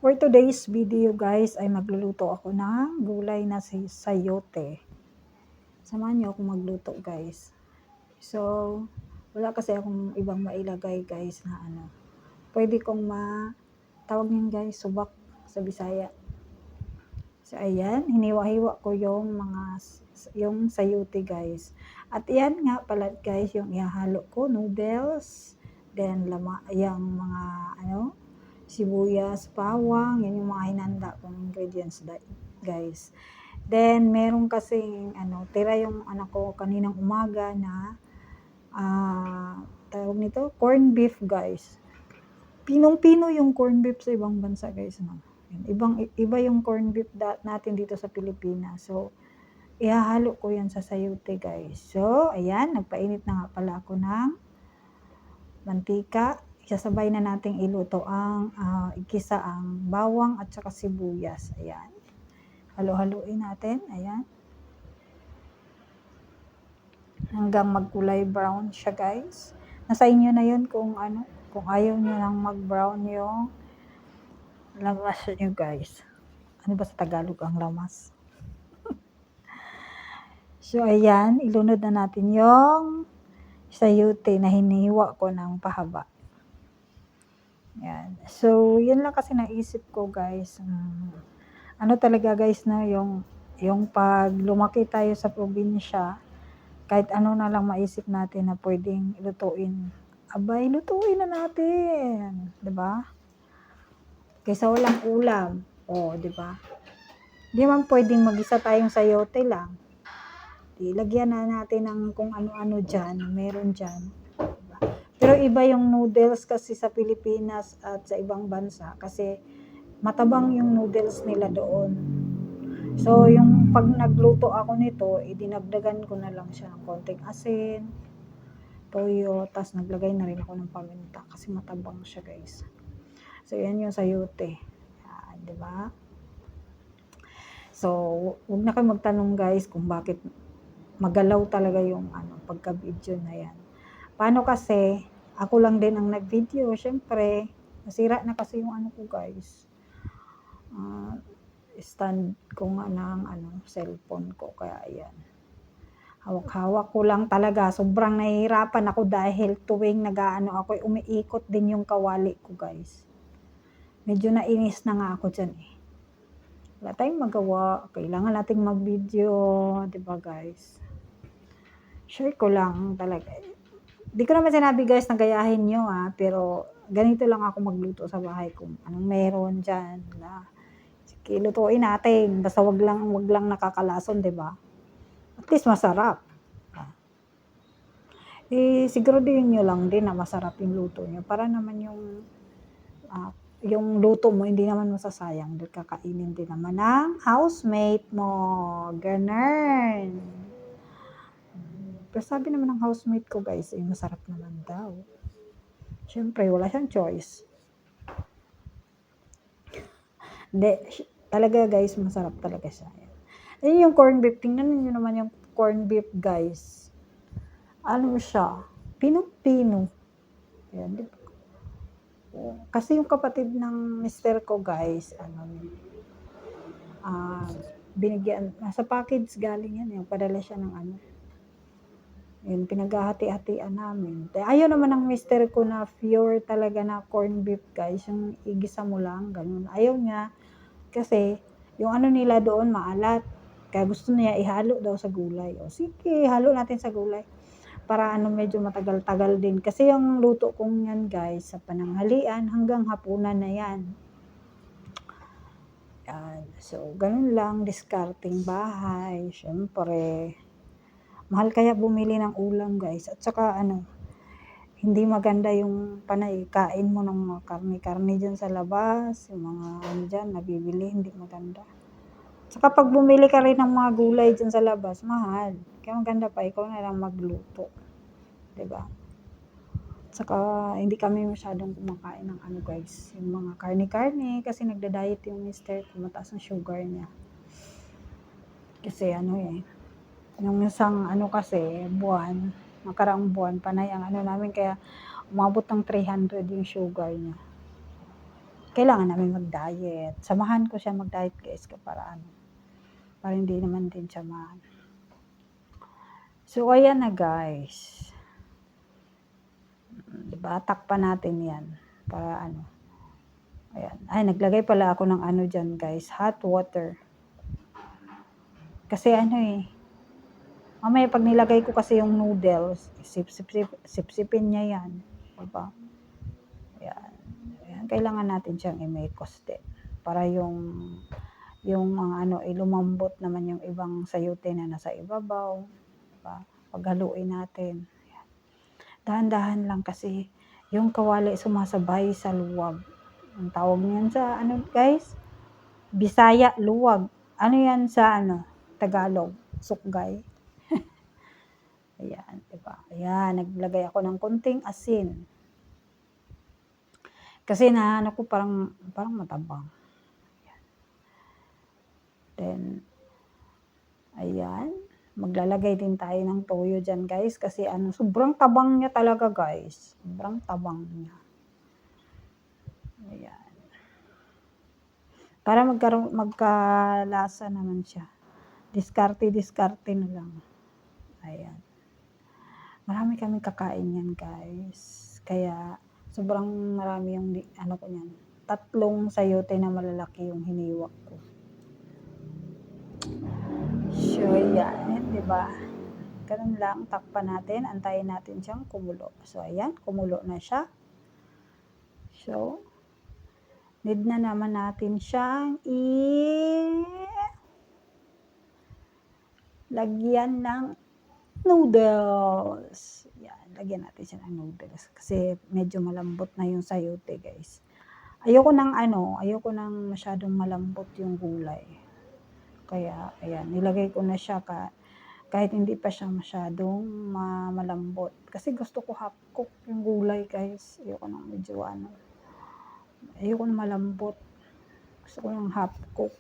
For today's video guys ay magluluto ako ng gulay na sayote. Samahan niyo ako magluto guys. So, wala kasi akong ibang mailagay guys na ano. Pwede kong tawag niyan guys, subak sa Bisaya. So, ayan, hiniwa-hiwa ko yung sayote guys. At yan nga pala guys, yung ihahalo ko, noodles, then yung mga sibuyas, bawang, yan yung mga hinanda kong ingredients guys. Then, meron kasing tira yung anak ko kaninang umaga na tawag nito, corn beef guys. Pinong-pino yung corn beef sa ibang bansa guys, no? Iba yung corn beef natin dito sa Pilipinas. So, ihahalo ko yan sa sayote guys. So, ayan, nagpainit na nga pala ako ng mantika. Isasabay na nating iluto ikisa ang bawang at saka sibuyas. Ayan. Halo-haluin natin. Ayan. Hanggang magkulay brown siya guys. Nasa inyo na yun kung ayaw nyo nang mag-brown yung lamas nyo guys. Ano ba sa Tagalog ang lamas? So, ayan. Ilunod na natin yung sayote na hinihiwa ko ng pahaba. Yan. So, yun lang kasi naisip ko guys. Ano talaga guys na yung pag lumaki tayo sa probinsya, kahit ano na lang maisip natin na pwedeng lutuin. Abay, lutuin na natin. 'Di ba? Kaysa walang ulam. O, 'di ba? Di man pwedeng mag-isa tayong sayote lang. Lagyan na natin ng kung ano-ano dyan, meron dyan. Pero iba yung noodles kasi sa Pilipinas at sa ibang bansa kasi matabang yung noodles nila doon. So, yung pag nagluto ako nito, dinagdagan ko na lang siya ng konting asin, toyo, tas naglagay na rin ako ng paminta kasi matabang siya guys. So, yan yung sayote. Di ba? So, huwag na kayo magtanong guys kung bakit magalaw talaga yung pagka-video na yan. Paano kasi, ako lang din ang nag-video, syempre, nasira na kasi yung ko guys. Stand ko nga ng cellphone ko, kaya ayan. Hawak-hawak ko lang talaga, sobrang nahihirapan ako dahil tuwing ako, umiikot din yung kawali ko guys. Medyo nainis na nga ako dyan eh. Wala tayong magawa, kailangan nating mag-video, diba guys? Share ko lang talaga. Di ko naman sinabi guys na gayahin nyo pero ganito lang ako magluto sa bahay kung anong meron dyan. Sige, lutuin natin. Basta wag lang nakakalason, di ba? At least masarap. Siguraduhin nyo lang din na masarap yung luto nyo para naman yung luto mo hindi naman masasayang. Kakainin din naman ng housemate mo. Ganun. Pero sabi naman ng housemate ko guys, masarap naman daw. Siyempre, wala siyang choice. Hindi, talaga guys, masarap talaga siya. Ayun yung corn beef. Tingnan niyo naman yung corn beef guys. Ano siya? Pinong-pino. Ayan, di ba? Kasi yung kapatid ng mister ko guys, binigyan, sa package galing yan. Yung padala siya ng yun, pinaghahati-hatian namin. Ayaw naman ng mister ko na pure talaga na corn beef guys, yung igisa mo lang, ganun. Ayaw niya, kasi yung nila doon maalat. Kaya gusto niya ihalo daw sa gulay. O sige, halo natin sa gulay. Para medyo matagal-tagal din. Kasi yung luto kong yan guys, sa pananghalian hanggang hapunan na yan. So, ganun lang, discarding bahay, syempre. Mahal kaya bumili ng ulam guys. At saka hindi maganda yung panay. Kain mo ng mga karne-karne dyan sa labas. Yung mga dyan, nabibili, hindi maganda. At saka pag bumili ka rin ng mga gulay dyan sa labas, mahal. Kaya maganda pa, ikaw na lang magluto. Diba? At saka hindi kami masyadong kumakain ng guys. Yung mga karne-karne. Kasi nagda-diet yung mister ko. Mataas ang sugar niya. Kasi yung isang kasi buwan, nakaraang buwan, panay ang namin, kaya umabot ng 300 yung sugar niya. kailangan namin mag-diet. Samahan ko siya mag-diet guys, para hindi naman din siya So, ayan na guys. Diba? Takpan natin yan. Para Ayan. Ay, naglagay pala ako ng dyan guys. Hot water. Kasi mamaya pag nilagay ko kasi yung noodles, sip-sipin niya yan. Diba? Ayan. Ayan. Kailangan natin siyang i-mekos din. Para yung lumambot naman yung ibang sayote na nasa ibabaw. Diba? Paghaluin natin. Ayan. Dahan-dahan lang kasi yung kawali sumasabay sa luwag. Ang tawag niyan sa guys? Bisaya, luwag. Ano yan sa Tagalog? Sukgay. Ayan, diba? Ayan, naglagay ako ng konting asin. Kasi ko parang matabang. Then, ayan. Maglalagay din tayo ng toyo dyan, guys. Kasi sobrang tabang niya talaga, guys. Sobrang tabang niya. Ayan. Para magkalasa naman siya. Diskarte na lang. Ayan. Marami kaming kakain yan, guys. Kaya, sobrang marami yung, ko yan. 3 sayote na malalaki yung hiniwak ko. So, yan. Diba? Ganun lang. Takpan natin. Antayin natin siyang kumulo. So, ayan. Kumulo na siya. So, need na naman natin siyang lagyan ng noodles. Yan, lagyan natin siya ng noodles. Kasi medyo malambot na yung sayote, guys. Ayoko nang masyadong malambot yung gulay. Kaya, ayan, nilagay ko na siya kahit hindi pa siya masyadong malambot. Kasi gusto ko half cook yung gulay, guys. Ayoko nang ayoko na malambot. Gusto ko ng half cook.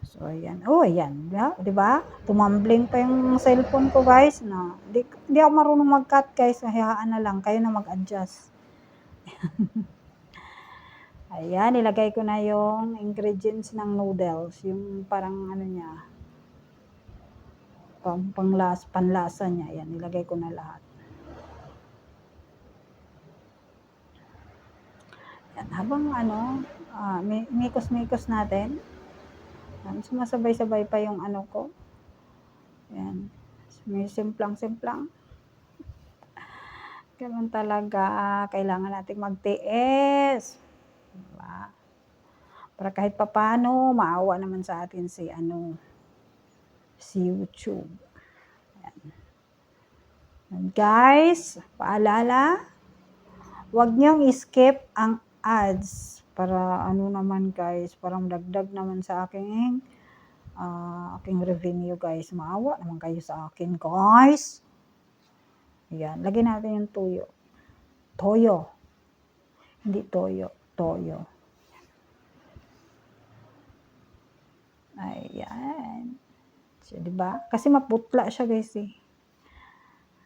So, ayan. Oh, ayan. Diba? Tumambling pa yung cellphone ko, guys. Hindi ako marunong mag-cut, guys. Hayaan na lang. Kayo na mag-adjust. Ayan. Nilagay ko na yung ingredients ng noodles. Yung parang niya. Panlasa niya. Ayan. Nilagay ko na lahat. Ayan. Habang mikos-mikos natin. Sumasabay-sabay pa yung ko. Ayan. May simplang-simplang. Ganun talaga. Kailangan natin magtiis. Diba? Para kahit papano, maawa naman sa atin si YouTube. Ayan. And guys, paalala, huwag niyong skip ang ads. Para naman guys, parang dagdag naman sa aking revenue guys. Maawa naman kayo sa akin guys. Ayan, lagyan natin yung toyo. Toyo. Hindi toyo. Toyo. Ayan. So, diba? Kasi maputla siya guys eh.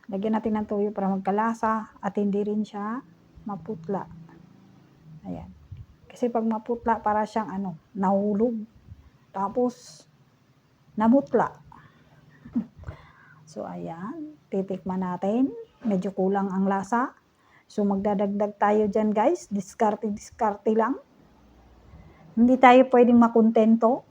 Lagyan natin ng toyo para magkalasa at hindi rin siya maputla. Ayan. Kasi pag maputla, para siyang nahulog. Tapos, namutla. So, ayan. Titikman natin. Medyo kulang ang lasa. So, magdadagdag tayo dyan, guys. Diskarte lang. Hindi tayo pwedeng makontento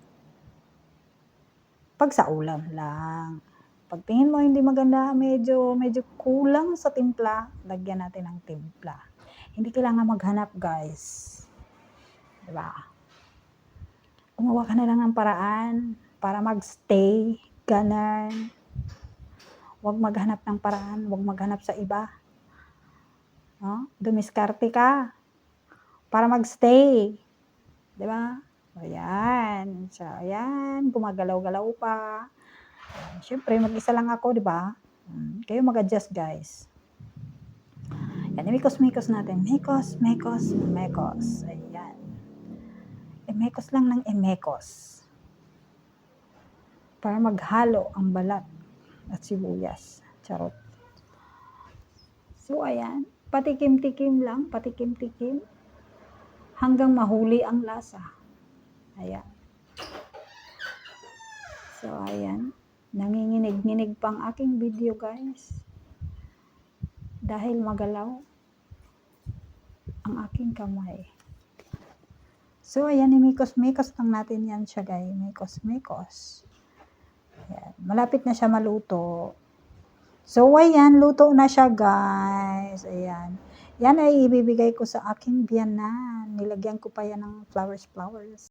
pag sa ulam lang. Pag tingin mo hindi maganda, medyo kulang sa timpla, lagyan natin ng timpla. Hindi kailangan maghanap, guys. Diba? Gumawa ka na lang ng paraan para magstay. Ganun. Huwag maghanap ng paraan. Huwag maghanap sa iba. No? Dumiskarte ka para magstay. Diba? Ayan. So, ayan. Gumagalaw-galaw pa. Siyempre, mag-isa lang ako, diba? Kayo mag-adjust, guys. Yan, imikos-mikos natin. Mekos. Ayan. Imekos lang ng imekos. Para maghalo ang balat at sibuyas. Charot. So, ayan. Patikim-tikim lang. Patikim-tikim. hanggang mahuli ang lasa. Ayan. So, ayan. Nanginginig-nginig pang aking video, guys. Dahil magalaw ang aking kamay. So, ayan, imikos-mikos lang natin yan siya, guys. Mikos-mikos. Ayan. Malapit na siya maluto. So, ayan, luto na siya, guys. Ayan. Yan ay ibibigay ko sa aking biyanan. Nilagyan ko pa yan ng flowers.